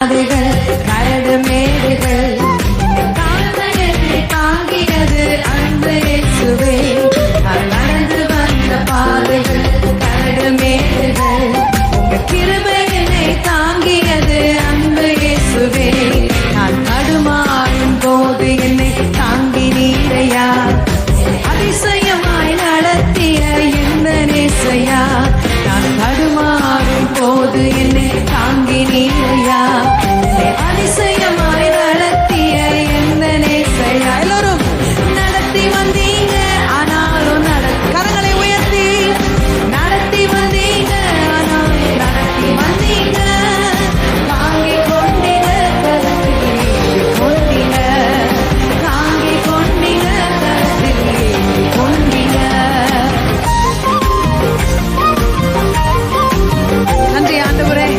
கரடு மேடுகள் கால்களை தாங்கியது அன்பு இயேசுவே. நடந்து வந்த பாதைகள் கரடு மேடுகள் உங்க கிருபை என்னை தாங்கியது அன்பு இயேசுவே. நான் தடுமாறும் போது என்னை தாங்கி நீரையா, அதிசயமாய் நடத்திய என்ன நேசையா. நான் தடுமாறும் போது என்னை தாங்கி நீரையா, அதிசயமாய் நடத்திய என்ன நேசையா. எல்லோரும் நடத்தி வந்தீங்க, ஆனாலும் கரங்களை உயர்த்தி நடத்தி வந்தீங்க, ஆனாலும் நடத்தி வந்தீங்க. தாங்கி கொண்டீங்க, கருத்தில் கொண்டீங்க, தாங்கி கொண்டீங்க, கருத்தில் கொண்டீங்க. நன்றி ஆண்டவரே,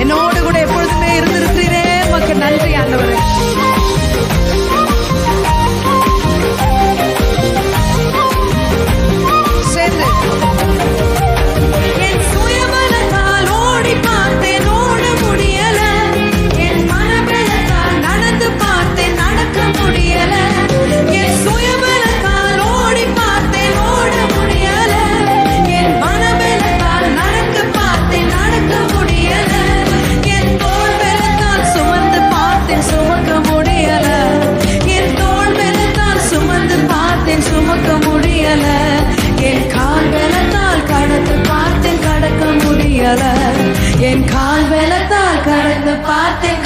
என்னோடு கூட எப்பொழுதுமே இருந்திருக்கிறீரே, உமக்கு நன்றி ஆண்டவரே. சேர்ந்து என் சுயபலத்தால் ஓடி பார்த்தேன், ஓட முடியல. என் மனபலத்தால் நடந்து பார்த்தேன், நடக்க முடியல. என் சுயபலத்தால் ஓடி பார்த்தேன், ஓட முடியல. என் மனபலத்தால் நடக்க பார்த்தேன், நடக்க முடியல. என் தோள் பலத்தால் சுமந்து பார்த்தேன், சுமக்க முடியல. என் தோள் பலத்தால் சுமந்து பார்த்தேன், சுமக்க முடியல. என் கால் பலத்தால் கடந்து பார்த்தேன், கடக்க முடியல. என் கால் பலத்தால் கடந்து பார்த்தேன்,